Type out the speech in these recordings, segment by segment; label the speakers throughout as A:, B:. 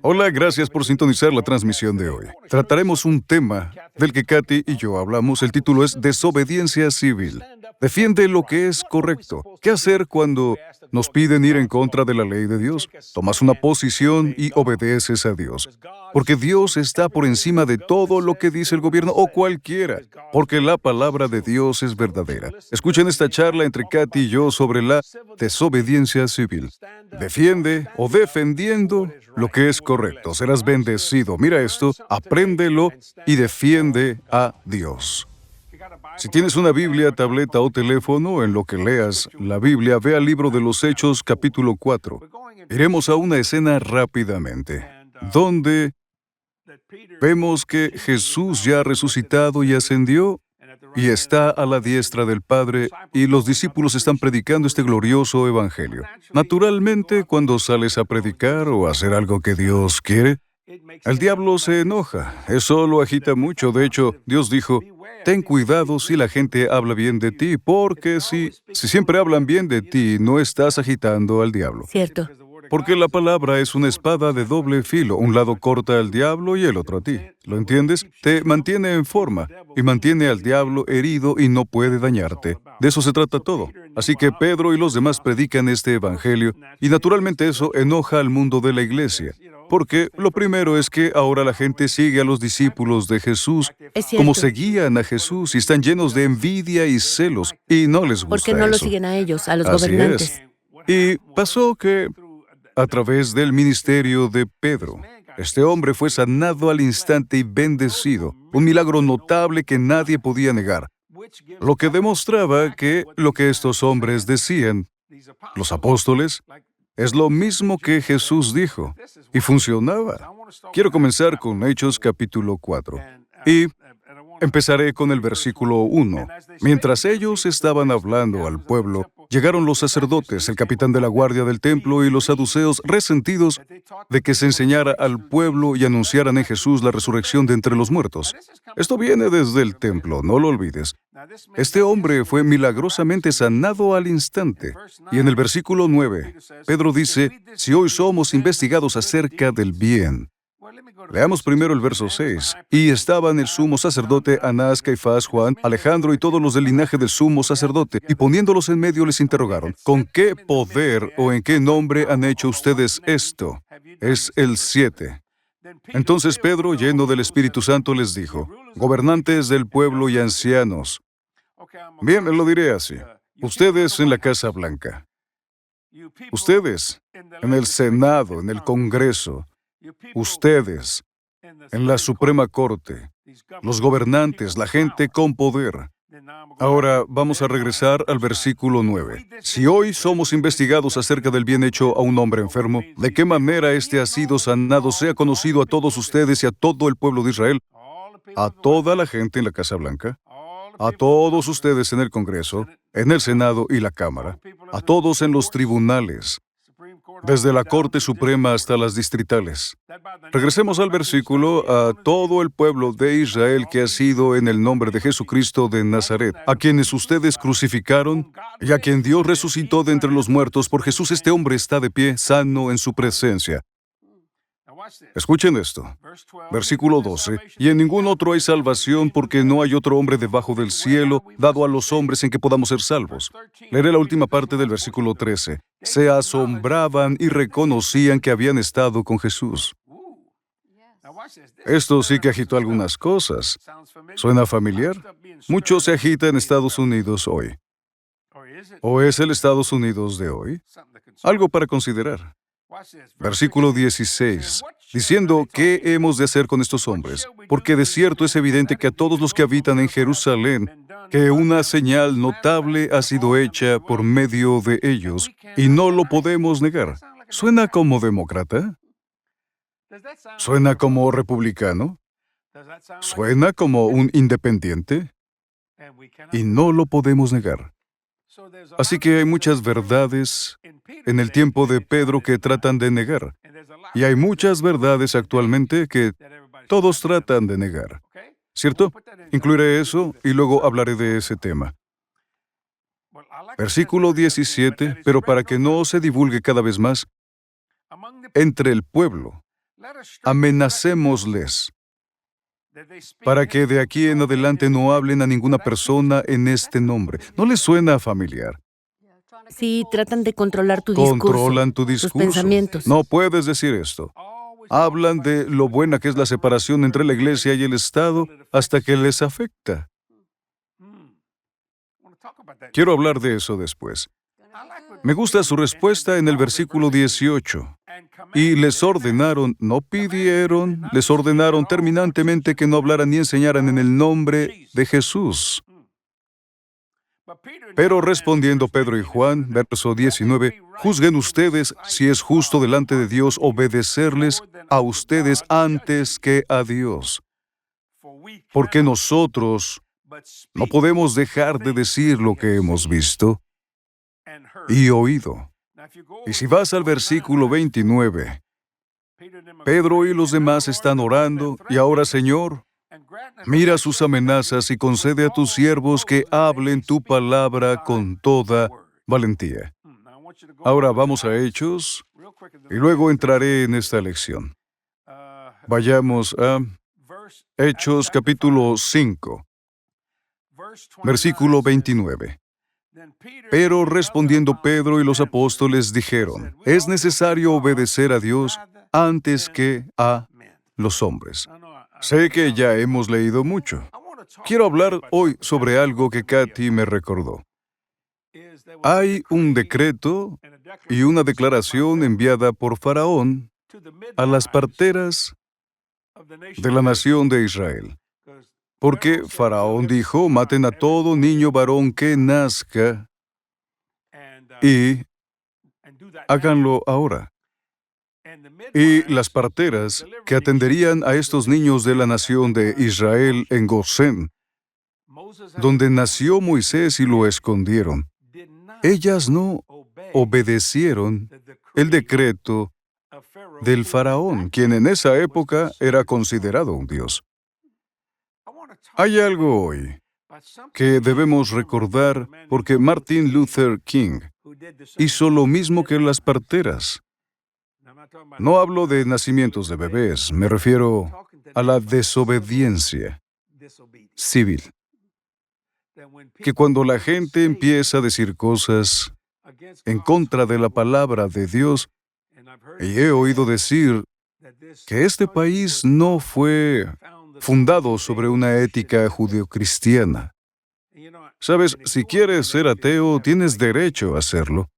A: Hola, gracias por sintonizar la transmisión de hoy. Trataremos un tema del que Kathy y yo hablamos. El título es Desobediencia Civil. Defiende lo que es correcto. ¿Qué hacer cuando nos piden ir en contra de la ley de Dios? Tomas una posición y obedeces a Dios. Porque Dios está por encima de todo lo que dice el gobierno o cualquiera. Porque la palabra de Dios es verdadera. Escuchen esta charla entre Kathy y yo sobre la desobediencia civil. Defiende o defendiendo lo que es correcto. Serás bendecido. Mira esto, apréndelo y defiende a Dios. Si tienes una Biblia, tableta o teléfono, en lo que leas la Biblia, ve al libro de los Hechos, capítulo 4. Iremos a una escena rápidamente, donde vemos que Jesús ya ha resucitado y ascendió y está a la diestra del Padre, y los discípulos están predicando este glorioso evangelio. Naturalmente, cuando sales a predicar o a hacer algo que Dios quiere, el diablo se enoja. Eso lo agita mucho. De hecho, Dios dijo, ten cuidado si la gente habla bien de ti, porque si siempre hablan bien de ti, no estás agitando al diablo.
B: Cierto.
A: Porque la palabra es una espada de doble filo. Un lado corta al diablo y el otro a ti. ¿Lo entiendes? Te mantiene en forma y mantiene al diablo herido y no puede dañarte. De eso se trata todo. Así que Pedro y los demás predican este evangelio y naturalmente eso enoja al mundo de la iglesia. Porque lo primero es que ahora la gente sigue a los discípulos de Jesús
B: Es
A: como
B: cierto.
A: seguían a Jesús y están llenos de envidia y celos y no les
B: ¿Por qué
A: gusta
B: no lo
A: eso.
B: siguen a ellos, a los
A: Así
B: gobernantes?
A: Y pasó que a través del ministerio de Pedro, este hombre fue sanado al instante y bendecido, un milagro notable que nadie podía negar, lo que demostraba que lo que estos hombres decían, los apóstoles, es lo mismo que Jesús dijo, y funcionaba. Quiero comenzar con Hechos capítulo 4, y empezaré con el versículo 1. Mientras ellos estaban hablando al pueblo, llegaron los sacerdotes, el capitán de la guardia del templo y los saduceos resentidos de que se enseñara al pueblo y anunciaran en Jesús la resurrección de entre los muertos. Esto viene desde el templo, no lo olvides. Este hombre fue milagrosamente sanado al instante. Y en el versículo 9, Pedro dice, si hoy somos investigados acerca del bien. Leamos primero el verso 6. Y estaban el sumo sacerdote Anás, Caifás, Juan, Alejandro y todos los del linaje del sumo sacerdote, y poniéndolos en medio les interrogaron, ¿con qué poder o en qué nombre han hecho ustedes esto? Es el 7. Entonces Pedro, lleno del Espíritu Santo, les dijo, gobernantes del pueblo y ancianos. Bien, lo diré así. Ustedes en la Casa Blanca. Ustedes en el Senado, en el Congreso. Ustedes en la Suprema Corte, los gobernantes, la gente con poder. Ahora vamos a regresar al versículo 9. Si hoy somos investigados acerca del bien hecho a un hombre enfermo, ¿de qué manera éste ha sido sanado sea conocido a todos ustedes y a todo el pueblo de Israel, a toda la gente en la Casa Blanca, a todos ustedes en el Congreso, en el Senado y la Cámara, a todos en los tribunales, desde la Corte Suprema hasta las distritales? Regresemos al versículo, a todo el pueblo de Israel que ha sido en el nombre de Jesucristo de Nazaret, a quienes ustedes crucificaron y a quien Dios resucitó de entre los muertos. Por Jesús este hombre está de pie, sano en su presencia. Escuchen esto. Versículo 12. Y en ningún otro hay salvación porque no hay otro hombre debajo del cielo dado a los hombres en que podamos ser salvos. Leeré la última parte del versículo 13. Se asombraban y reconocían que habían estado con Jesús. Esto sí que agitó algunas cosas. ¿Suena familiar? Mucho se agita en Estados Unidos hoy. ¿O es el Estados Unidos de hoy? Algo para considerar. Versículo 16, diciendo, ¿qué hemos de hacer con estos hombres? Porque de cierto es evidente que a todos los que habitan en Jerusalén, que una señal notable ha sido hecha por medio de ellos, y no lo podemos negar. ¿Suena como demócrata? ¿Suena como republicano? ¿Suena como un independiente? Y no lo podemos negar. Así que hay muchas verdades en el tiempo de Pedro que tratan de negar. Y hay muchas verdades actualmente que todos tratan de negar. ¿Cierto? Incluiré eso y luego hablaré de ese tema. Versículo 17, pero para que no se divulgue cada vez más entre el pueblo, amenacémosles para que de aquí en adelante no hablen a ninguna persona en este nombre. ¿No les suena familiar?
B: Sí, tratan de controlar tu discurso,
A: Controlan tu
B: tus
A: discurso.
B: pensamientos.
A: No puedes decir esto. Hablan de lo buena que es la separación entre la iglesia y el Estado hasta que les afecta. Quiero hablar de eso después. Me gusta su respuesta en el versículo 18. Y les ordenaron, no pidieron, les ordenaron terminantemente que no hablaran ni enseñaran en el nombre de Jesús. Pero respondiendo Pedro y Juan, verso 19, juzguen ustedes si es justo delante de Dios obedecerles a ustedes antes que a Dios. Porque nosotros no podemos dejar de decir lo que hemos visto y oído. Y si vas al versículo 29, Pedro y los demás están orando, y ahora, Señor, mira sus amenazas y concede a tus siervos que hablen tu palabra con toda valentía. Ahora vamos a Hechos, y luego entraré en esta lección. Vayamos a Hechos capítulo 5, versículo 29. Pero respondiendo Pedro y los apóstoles dijeron, es necesario obedecer a Dios antes que a los hombres. Sé que ya hemos leído mucho. Quiero hablar hoy sobre algo que Kathy me recordó. Hay un decreto y una declaración enviada por Faraón a las parteras de la nación de Israel. Porque Faraón dijo, maten a todo niño varón que nazca y háganlo ahora. Y las parteras que atenderían a estos niños de la nación de Israel en Gosén, donde nació Moisés y lo escondieron, ellas no obedecieron el decreto del faraón, quien en esa época era considerado un dios. Hay algo hoy que debemos recordar porque Martin Luther King hizo lo mismo que las parteras. No hablo de nacimientos de bebés, me refiero a la desobediencia civil. Que cuando la gente empieza a decir cosas en contra de la palabra de Dios, y he oído decir que este país no fue fundado sobre una ética judeocristiana. Sabes, si quieres ser ateo, tienes derecho a hacerlo.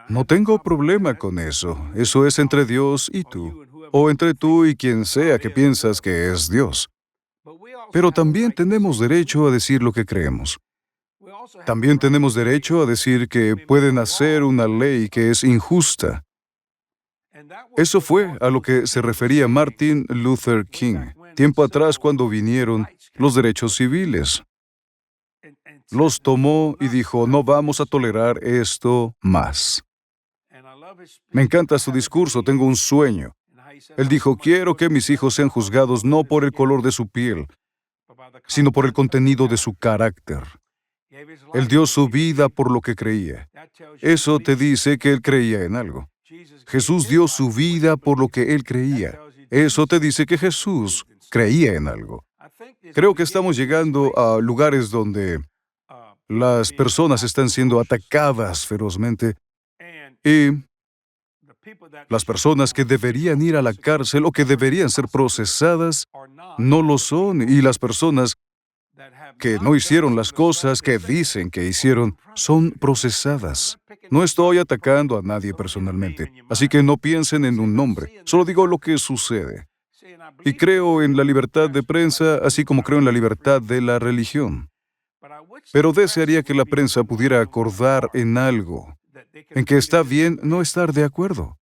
A: No tengo problema con eso. Eso es entre Dios y tú, o entre tú y quien sea que piensas que es Dios. Pero también tenemos derecho a decir lo que creemos. También tenemos derecho a decir que pueden hacer una ley que es injusta. Eso fue a lo que se refería Martin Luther King, tiempo atrás cuando vinieron los derechos civiles. Los tomó y dijo, no vamos a tolerar esto más. Me encanta su discurso, tengo un sueño. Él dijo, quiero que mis hijos sean juzgados no por el color de su piel, sino por el contenido de su carácter. Él dio su vida por lo que creía. Eso te dice que él creía en algo. Jesús dio su vida por lo que él creía. Eso te dice que Jesús creía en algo. Creo que estamos llegando a lugares donde las personas están siendo atacadas ferozmente y las personas que deberían ir a la cárcel o que deberían ser procesadas no lo son, y las personas que no hicieron las cosas que dicen que hicieron son procesadas. No estoy atacando a nadie personalmente, así que no piensen en un nombre, solo digo lo que sucede. Y creo en la libertad de prensa, así como creo en la libertad de la religión. Pero desearía que la prensa pudiera acordar en algo, en que está bien no estar de acuerdo.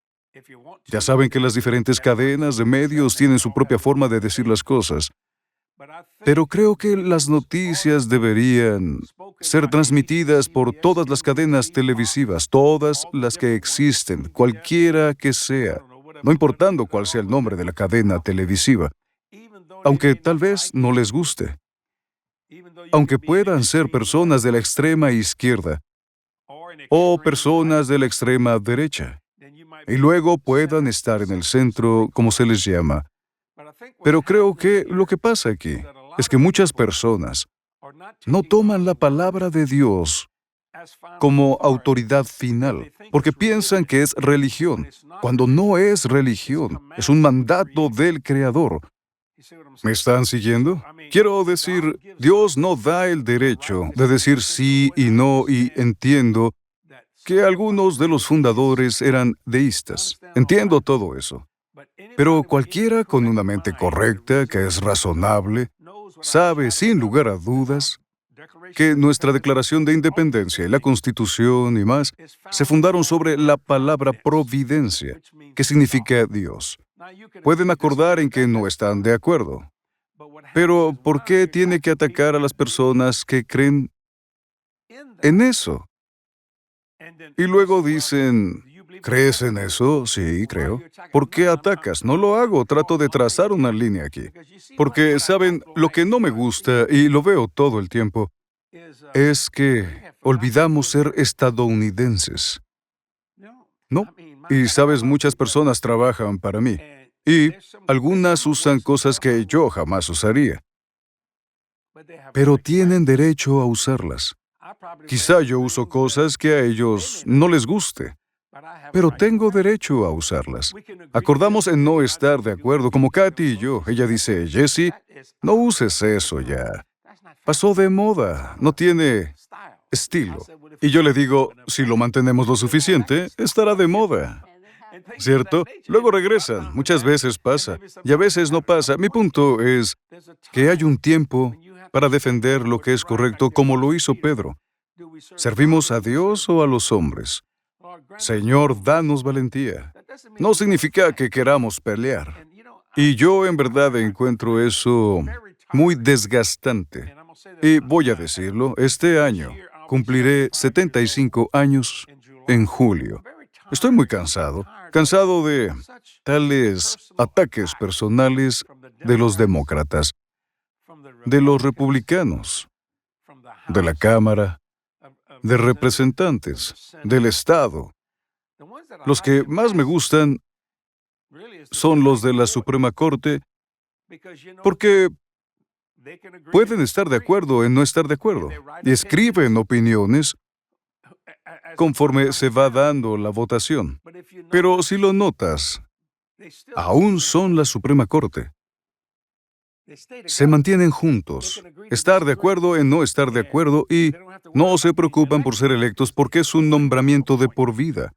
A: Ya saben que las diferentes cadenas de medios tienen su propia forma de decir las cosas. Pero creo que las noticias deberían ser transmitidas por todas las cadenas televisivas, todas las que existen, cualquiera que sea, no importando cuál sea el nombre de la cadena televisiva, aunque tal vez no les guste, aunque puedan ser personas de la extrema izquierda o personas de la extrema derecha. y luego puedan estar en el centro, como se les llama. Pero creo que lo que pasa aquí es que muchas personas no toman la palabra de Dios como autoridad final, porque piensan que es religión, cuando no es religión, es un mandato del Creador. ¿Me están siguiendo? Quiero decir, Dios no da el derecho de decir sí y no, y entiendo que algunos de los fundadores eran deístas. Entiendo todo eso. Pero cualquiera con una mente correcta, que es razonable, sabe sin lugar a dudas que nuestra Declaración de Independencia y la Constitución y más se fundaron sobre la palabra providencia, que significa Dios. Pueden acordar en que no están de acuerdo, pero ¿por qué tiene que atacar a las personas que creen en eso? Y luego dicen, ¿crees en eso? Sí, creo. ¿Por qué atacas? No lo hago, trato de trazar una línea aquí. Porque, ¿saben? Lo que no me gusta, y lo veo todo el tiempo, es que olvidamos ser estadounidenses. ¿No? Y, ¿sabes? Muchas personas trabajan para mí. Y algunas usan cosas que yo jamás usaría. Pero tienen derecho a usarlas. Quizá yo uso cosas que a ellos no les guste, pero tengo derecho a usarlas. Acordamos en no estar de acuerdo, como Katy y yo. Ella dice, Jesse, no uses eso ya. Pasó de moda, no tiene estilo. Y yo le digo, si lo mantenemos lo suficiente, estará de moda. ¿Cierto? Luego regresan. Muchas veces pasa. Y a veces no pasa. Mi punto es que hay un tiempo para defender lo que es correcto, como lo hizo Pedro. ¿Servimos a Dios o a los hombres? Señor, danos valentía. No significa que queramos pelear. Y yo en verdad encuentro eso muy desgastante. Y voy a decirlo, este año cumpliré 75 años en julio. Estoy muy cansado de tales ataques personales de los demócratas, de los republicanos, de la Cámara, de representantes, del Estado. Los que más me gustan son los de la Suprema Corte, porque pueden estar de acuerdo en no estar de acuerdo, y escriben opiniones conforme se va dando la votación. Pero si lo notas, aún son la Suprema Corte. Se mantienen juntos, estar de acuerdo en no estar de acuerdo, y no se preocupan por ser electos porque es un nombramiento de por vida.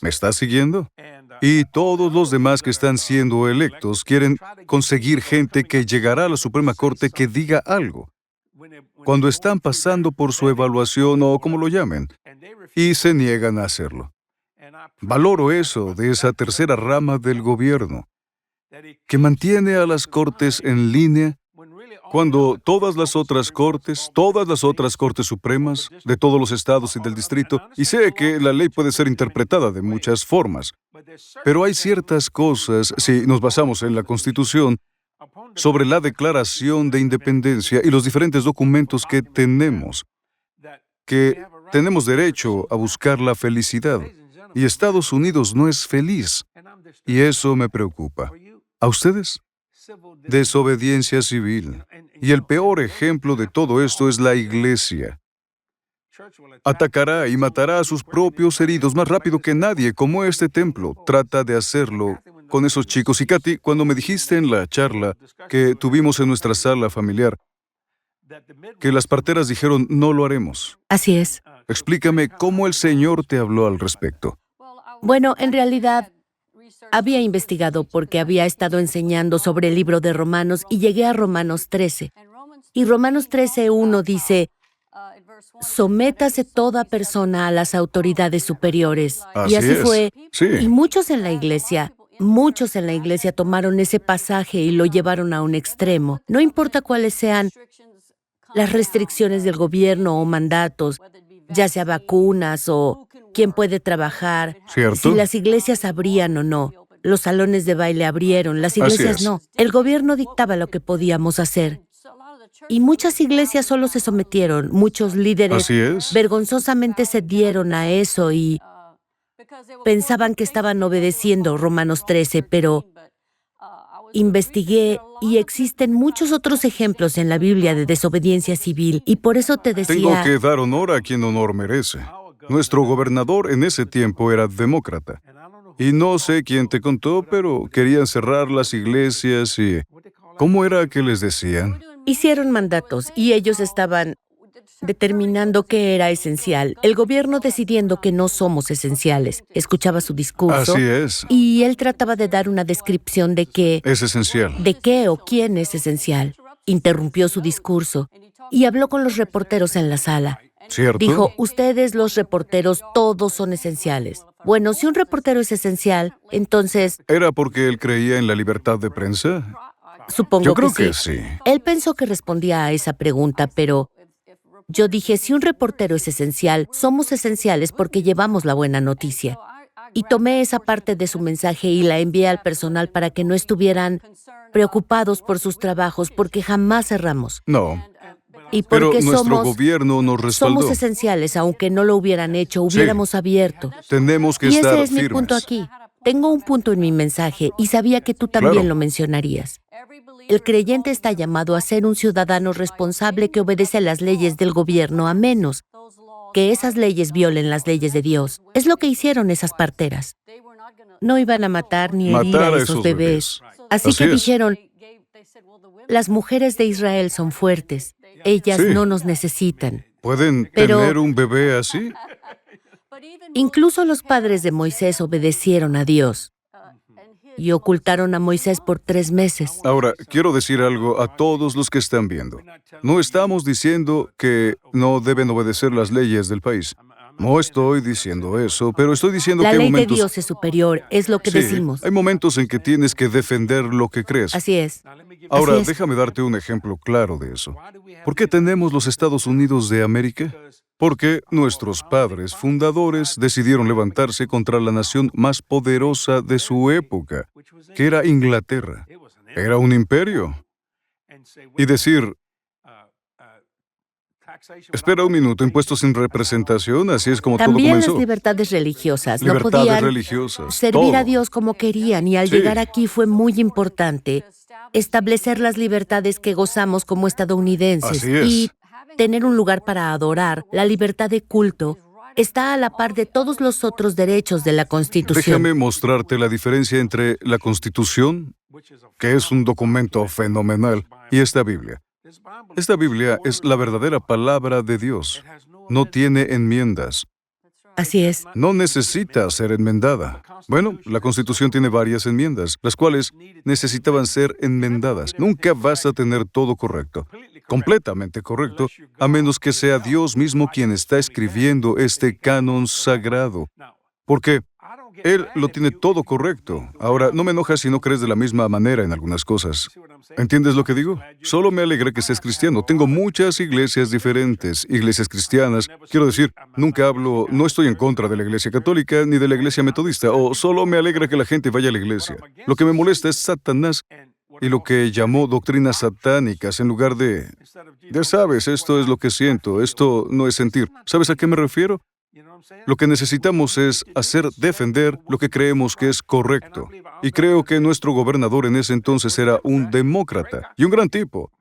A: ¿Me estás siguiendo? Y todos los demás que están siendo electos quieren conseguir gente que llegará a la Suprema Corte que diga algo, cuando están pasando por su evaluación o como lo llamen, y se niegan a hacerlo. Valoro eso de esa tercera rama del gobierno, que mantiene a las cortes en línea cuando todas las otras cortes supremas de todos los estados y del distrito, y sé que la ley puede ser interpretada de muchas formas, pero hay ciertas cosas, si nos basamos en la Constitución, sobre la Declaración de Independencia y los diferentes documentos que tenemos derecho a buscar la felicidad. Y Estados Unidos no es feliz, y eso me preocupa. ¿A ustedes? Desobediencia civil. Y el peor ejemplo de todo esto es la iglesia. Atacará y matará a sus propios heridos más rápido que nadie, como este templo trata de hacerlo con esos chicos. Y Katy, cuando me dijiste en la charla que tuvimos en nuestra sala familiar, que las parteras dijeron, no lo haremos.
B: Así es.
A: Explícame cómo el Señor te habló al respecto.
B: Bueno, en realidad, había investigado porque había estado enseñando sobre el libro de Romanos y llegué a Romanos 13. Y Romanos 13:1 dice, sométase toda persona a las autoridades superiores. Y así
A: es.
B: fue.
A: Sí.
B: Y muchos en la iglesia tomaron ese pasaje y lo llevaron a un extremo. No importa cuáles sean las restricciones del gobierno o mandatos, ya sea vacunas o quién puede trabajar,
A: ¿Cierto?
B: si las iglesias abrían o no. Los salones de baile abrieron, las iglesias
A: es.
B: no. El gobierno dictaba lo que podíamos hacer. Y muchas iglesias solo se sometieron, muchos líderes
A: Así es.
B: vergonzosamente cedieron a eso y pensaban que estaban obedeciendo Romanos 13, pero investigué y existen muchos otros ejemplos en la Biblia de desobediencia civil, y por eso te
A: Tengo
B: decía,
A: que dar honor a quien honor merece. Nuestro gobernador en ese tiempo era demócrata. Y no sé quién te contó, pero querían cerrar las iglesias y... ¿Cómo era que les decían?
B: hicieron mandatos y ellos estaban determinando qué era esencial. El gobierno decidiendo que no somos esenciales. Escuchaba su discurso
A: Así es.
B: y él trataba de dar una descripción de qué o quién es esencial. Interrumpió su discurso y habló con los reporteros en la sala.
A: ¿Cierto?
B: Dijo, ustedes los reporteros todos son esenciales. Bueno, si un reportero es esencial, entonces
A: ¿Era porque él creía en la libertad de prensa?
B: supongo
A: Yo creo
B: que
A: que
B: sí.
A: sí.
B: Él pensó que respondía a esa pregunta, pero yo dije, si un reportero es esencial, somos esenciales porque llevamos la buena noticia. Y tomé esa parte de su mensaje y la envié al personal para que no estuvieran preocupados por sus trabajos, porque jamás cerramos.
A: No,
B: Y
A: pero
B: porque
A: nuestro gobierno nos respaldó.
B: somos esenciales, aunque no lo hubieran hecho, hubiéramos abierto.
A: Tenemos que
B: Y
A: estar
B: ese es mi
A: firmes.
B: punto aquí. Tengo un punto en mi mensaje y sabía que tú también
A: Claro.
B: lo mencionarías. El creyente está llamado a ser un ciudadano responsable que obedece las leyes del gobierno, a menos que esas leyes violen las leyes de Dios. Es lo que hicieron esas parteras. No iban a matar ni herir
A: Matar
B: a
A: a
B: esos
A: esos
B: bebés.
A: bebés.
B: Así
A: Así
B: que
A: es.
B: dijeron, las mujeres de Israel son fuertes. Ellas
A: Sí.
B: no nos necesitan.
A: ¿Pueden
B: Pero-
A: tener un bebé así?
B: Incluso los padres de Moisés obedecieron a Dios y ocultaron a Moisés por 3 meses.
A: Ahora, quiero decir algo a todos los que están viendo. No estamos diciendo que no deben obedecer las leyes del país. No estoy diciendo eso, pero estoy diciendo
B: La
A: que hay
B: ley de
A: momentos...
B: Dios es superior, es lo que
A: Sí,
B: decimos.
A: hay momentos en que tienes que defender lo que crees.
B: Así es.
A: Ahora,
B: así es.
A: déjame darte un ejemplo claro de eso. ¿Por qué tenemos los Estados Unidos de América? Porque nuestros padres fundadores decidieron levantarse contra la nación más poderosa de su época, que era Inglaterra. Era un imperio. Y decir, espera un minuto, impuestos sin representación, así es como todo
B: También las
A: comenzó.
B: libertades religiosas. No
A: Libertades
B: podían
A: religiosas,
B: servir a
A: todo.
B: Dios como querían, y al
A: Sí.
B: llegar aquí fue muy importante establecer las libertades que gozamos como estadounidenses.
A: Así es.
B: Y tener un lugar para adorar, la libertad de culto, está a la par de todos los otros derechos de la Constitución.
A: Déjame mostrarte la diferencia entre la Constitución, que es un documento fenomenal, y esta Biblia. Esta Biblia es la verdadera palabra de Dios. No tiene enmiendas.
B: Así es.
A: No necesita ser enmendada. Bueno, la Constitución tiene varias enmiendas, las cuales necesitaban ser enmendadas. Nunca vas a tener todo correcto, completamente correcto, a menos que sea Dios mismo quien está escribiendo este canon sagrado. Porque Él lo tiene todo correcto. Ahora, no me enojas si no crees de la misma manera en algunas cosas. ¿Entiendes lo que digo? Solo me alegra que seas cristiano. Tengo muchas iglesias diferentes, iglesias cristianas. Quiero decir, no estoy en contra de la iglesia católica ni de la iglesia metodista, o solo me alegra que la gente vaya a la iglesia. Lo que me molesta es Satanás y lo que llamó doctrinas satánicas en lugar de... Ya sabes, esto es lo que siento, esto no es sentir. ¿Sabes a qué me refiero? Lo que necesitamos es defender lo que creemos que es correcto. Y creo que nuestro gobernador en ese entonces era un demócrata y un gran tipo.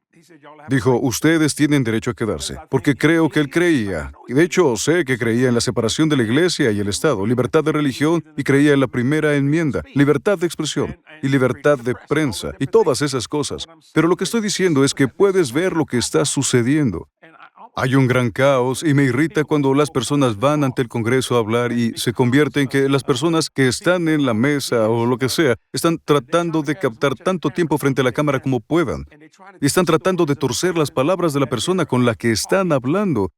A: Dijo, ustedes tienen derecho a quedarse, porque creo que él creía, y de hecho sé que creía en la separación de la iglesia y el Estado, libertad de religión, y creía en la primera enmienda, libertad de expresión y libertad de prensa, y todas esas cosas. Pero lo que estoy diciendo es que puedes ver lo que está sucediendo. Hay un gran caos y me irrita cuando las personas van ante el Congreso a hablar y se convierte en que las personas que están en la mesa o lo que sea están tratando de captar tanto tiempo frente a la cámara como puedan y están tratando de torcer las palabras de la persona con la que están hablando.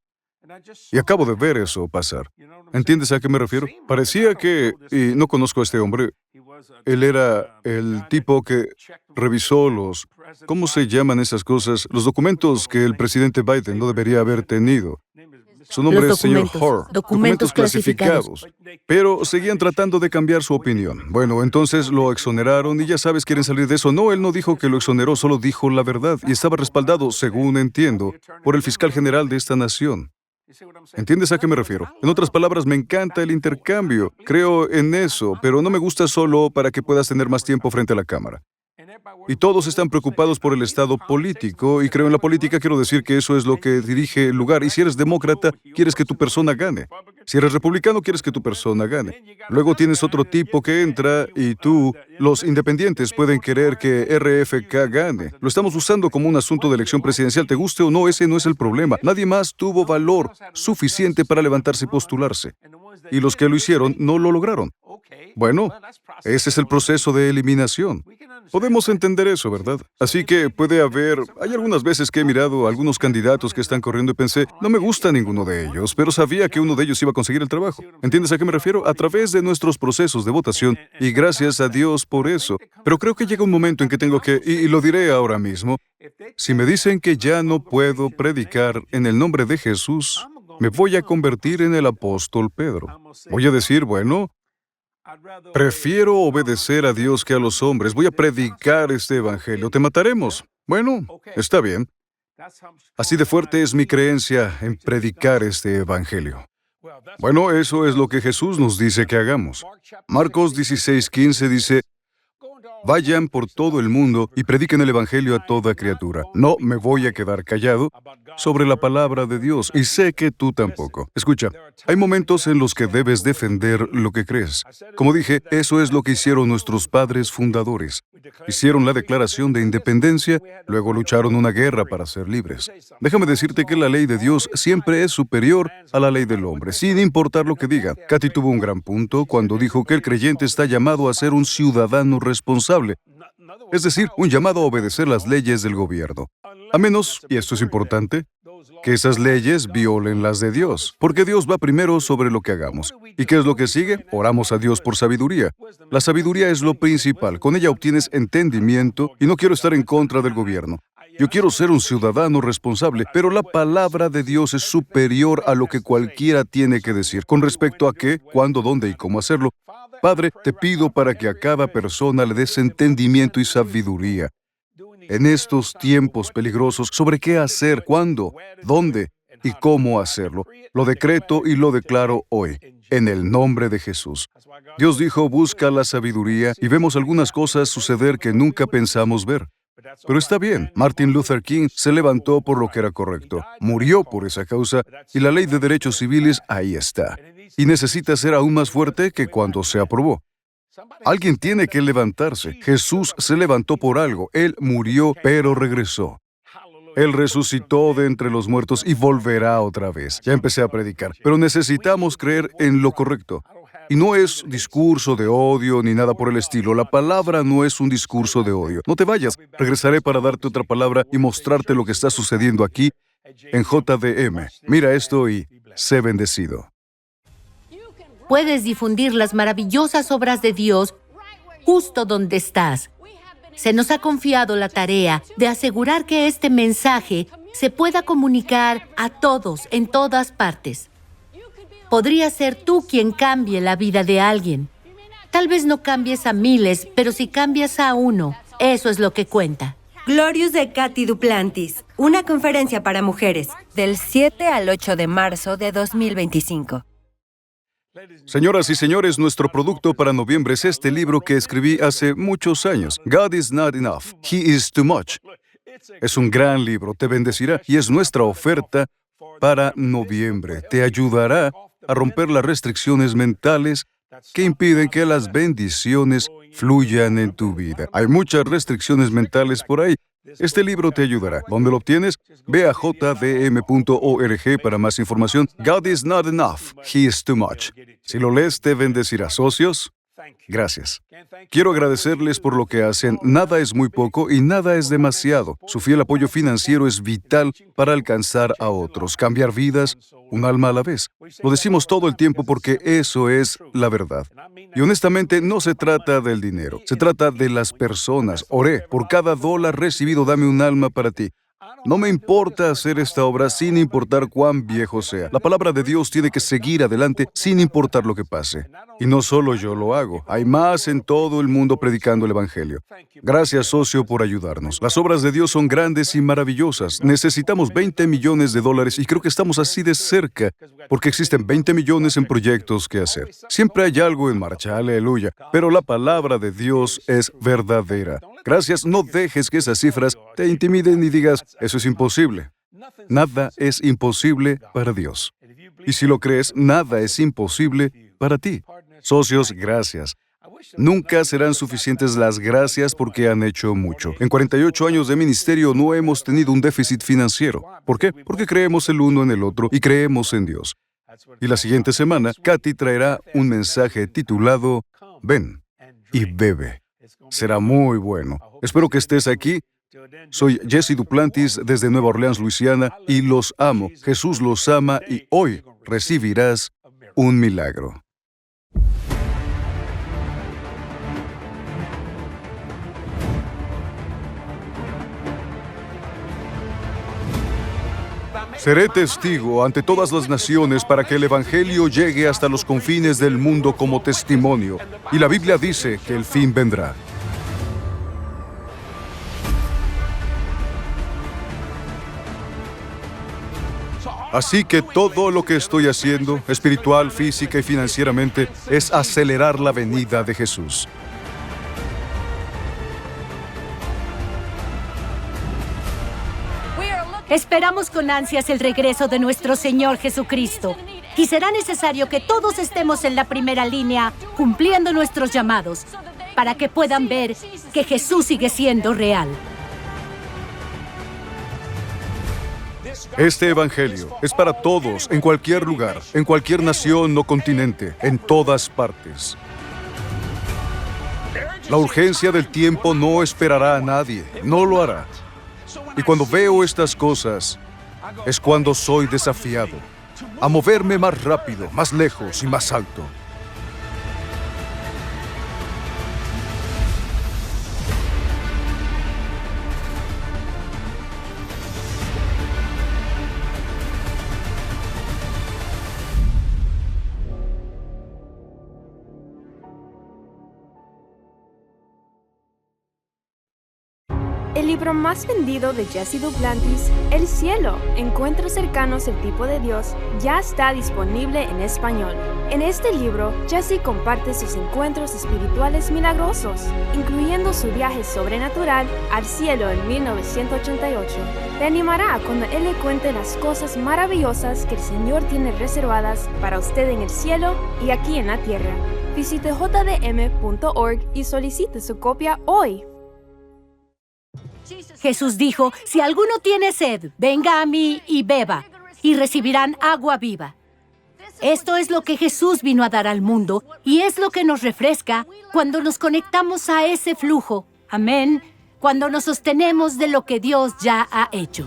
A: Y acabo de ver eso pasar. ¿Entiendes a qué me refiero? Parecía que, y no conozco a este hombre, él era el tipo que revisó ¿cómo se llaman esas cosas? Los documentos que el presidente Biden no debería haber tenido. Su nombre
B: Los
A: es señor
B: documentos.
A: Hoare.
B: Documentos clasificados.
A: Pero seguían tratando de cambiar su opinión. Bueno, entonces lo exoneraron y ya sabes, quieren salir de eso. No, él no dijo que lo exoneró, solo dijo la verdad y estaba respaldado, según entiendo, por el fiscal general de esta nación. ¿Entiendes a qué me refiero? En otras palabras, me encanta el intercambio. Creo en eso, pero no me gusta solo para que puedas tener más tiempo frente a la cámara. Y todos están preocupados por el estado político, y creo en la política, quiero decir que eso es lo que dirige el lugar. Y si eres demócrata, quieres que tu persona gane. Si eres republicano, quieres que tu persona gane. Luego tienes otro tipo que entra y los independientes pueden querer que RFK gane. Lo estamos usando como un asunto de elección presidencial, te guste o no, ese no es el problema. Nadie más tuvo valor suficiente para levantarse y postularse. Y los que lo hicieron no lo lograron. Bueno, ese es el proceso de eliminación. Podemos entender eso, ¿verdad? Así que hay algunas veces que he mirado a algunos candidatos que están corriendo y pensé, no me gusta ninguno de ellos, pero sabía que uno de ellos iba a conseguir el trabajo. ¿Entiendes a qué me refiero? A través de nuestros procesos de votación, y gracias a Dios por eso. Pero creo que llega un momento en que tengo que, y lo diré ahora mismo, si me dicen que ya no puedo predicar en el nombre de Jesús, me voy a convertir en el apóstol Pedro. Voy a decir, bueno, prefiero obedecer a Dios que a los hombres. Voy a predicar este evangelio. Te mataremos. Bueno, está bien. Así de fuerte es mi creencia en predicar este evangelio. Bueno, eso es lo que Jesús nos dice que hagamos. Marcos 16:15 dice, vayan por todo el mundo y prediquen el evangelio a toda criatura. No me voy a quedar callado sobre la palabra de Dios, y sé que tú tampoco. Escucha, hay momentos en los que debes defender lo que crees. Como dije, eso es lo que hicieron nuestros padres fundadores. Hicieron la declaración de independencia, luego lucharon una guerra para ser libres. Déjame decirte que la ley de Dios siempre es superior a la ley del hombre, sin importar lo que diga. Katy tuvo un gran punto cuando dijo que el creyente está llamado a ser un ciudadano responsable. Es decir, un llamado a obedecer las leyes del gobierno. A menos, y esto es importante, que esas leyes violen las de Dios, porque Dios va primero sobre lo que hagamos. ¿Y qué es lo que sigue? Oramos a Dios por sabiduría. La sabiduría es lo principal, con ella obtienes entendimiento, y no quiero estar en contra del gobierno. Yo quiero ser un ciudadano responsable, pero la palabra de Dios es superior a lo que cualquiera tiene que decir, con respecto a qué, cuándo, dónde y cómo hacerlo. Padre, te pido para que a cada persona le des entendimiento y sabiduría en estos tiempos peligrosos sobre qué hacer, cuándo, dónde y cómo hacerlo. Lo decreto y lo declaro hoy, en el nombre de Jesús. Dios dijo, busca la sabiduría, y vemos algunas cosas suceder que nunca pensamos ver. Pero está bien, Martin Luther King se levantó por lo que era correcto, murió por esa causa, y la ley de derechos civiles ahí está. Y necesita ser aún más fuerte que cuando se aprobó. Alguien tiene que levantarse. Jesús se levantó por algo. Él murió, pero regresó. Él resucitó de entre los muertos y volverá otra vez. Ya empecé a predicar, pero necesitamos creer en lo correcto. Y no es discurso de odio ni nada por el estilo. La palabra no es un discurso de odio. No te vayas. Regresaré para darte otra palabra y mostrarte lo que está sucediendo aquí en JDM. Mira esto y sé bendecido.
B: Puedes difundir las maravillosas obras de Dios justo donde estás. Se nos ha confiado la tarea de asegurar que este mensaje se pueda comunicar a todos en todas partes. Podría ser tú quien cambie la vida de alguien. Tal vez no cambies a miles, pero si cambias a uno, eso es lo que cuenta.
C: Glorious de Katy Duplantis, una conferencia para mujeres, del 7 al 8 de marzo de 2025.
A: Señoras y señores, nuestro producto para noviembre es este libro que escribí hace muchos años. God is not enough. He is too much. Es un gran libro, te bendecirá y es nuestra oferta para noviembre. Te ayudará a romper las restricciones mentales que impiden que las bendiciones fluyan en tu vida. Hay muchas restricciones mentales por ahí. Este libro te ayudará. ¿Dónde lo obtienes? Ve a jdm.org para más información. God is not enough. He is too much. Si lo lees, te bendecirá. Socios, gracias. Quiero agradecerles por lo que hacen. Nada es muy poco y nada es demasiado. Su fiel apoyo financiero es vital para alcanzar a otros, cambiar vidas, un alma a la vez. Lo decimos todo el tiempo porque eso es la verdad. Y honestamente, no se trata del dinero, se trata de las personas. Oré, por cada dólar recibido, dame un alma para ti. No me importa hacer esta obra sin importar cuán viejo sea. La palabra de Dios tiene que seguir adelante sin importar lo que pase. Y no solo yo lo hago, hay más en todo el mundo predicando el Evangelio. Gracias, socio, por ayudarnos. Las obras de Dios son grandes y maravillosas. Necesitamos $20 millones y creo que estamos así de cerca, porque existen 20 millones en proyectos que hacer. Siempre hay algo en marcha, aleluya. Pero la palabra de Dios es verdadera. Gracias, no dejes que esas cifras te intimiden y digas, eso es imposible. Nada es imposible para Dios. Y si lo crees, nada es imposible para ti. Socios, gracias. Nunca serán suficientes las gracias porque han hecho mucho. En 48 años de ministerio no hemos tenido un déficit financiero. ¿Por qué? Porque creemos el uno en el otro y creemos en Dios. Y la siguiente semana, Katy traerá un mensaje titulado Ven y bebe. Será muy bueno. Espero que estés aquí. Soy Jesse Duplantis desde Nueva Orleans, Luisiana, y los amo. Jesús los ama y hoy recibirás un milagro. Seré testigo ante todas las naciones para que el Evangelio llegue hasta los confines del mundo como testimonio. Y la Biblia dice que el fin vendrá. Así que todo lo que estoy haciendo, espiritual, física y financieramente, es acelerar la venida de Jesús.
D: Esperamos con ansias el regreso de nuestro Señor Jesucristo. Y será necesario que todos estemos en la primera línea, cumpliendo nuestros llamados, para que puedan ver que Jesús sigue siendo real.
A: Este Evangelio es para todos, en cualquier lugar, en cualquier nación o continente, en todas partes. La urgencia del tiempo no esperará a nadie, no lo hará. Y cuando veo estas cosas, es cuando soy desafiado a moverme más rápido, más lejos y más alto.
E: El libro más vendido de Jesse Duplantis, El cielo, encuentros cercanos al tipo de Dios, ya está disponible en español. En este libro, Jesse comparte sus encuentros espirituales milagrosos, incluyendo su viaje sobrenatural al cielo en 1988. Te animará cuando él le cuente las cosas maravillosas que el Señor tiene reservadas para usted en el cielo y aquí en la tierra. Visite jdm.org y solicite su copia hoy.
D: Jesús dijo, si alguno tiene sed, venga a mí y beba, y recibirán agua viva. Esto es lo que Jesús vino a dar al mundo, y es lo que nos refresca cuando nos conectamos a ese flujo. Amén. Cuando nos sostenemos de lo que Dios ya ha hecho.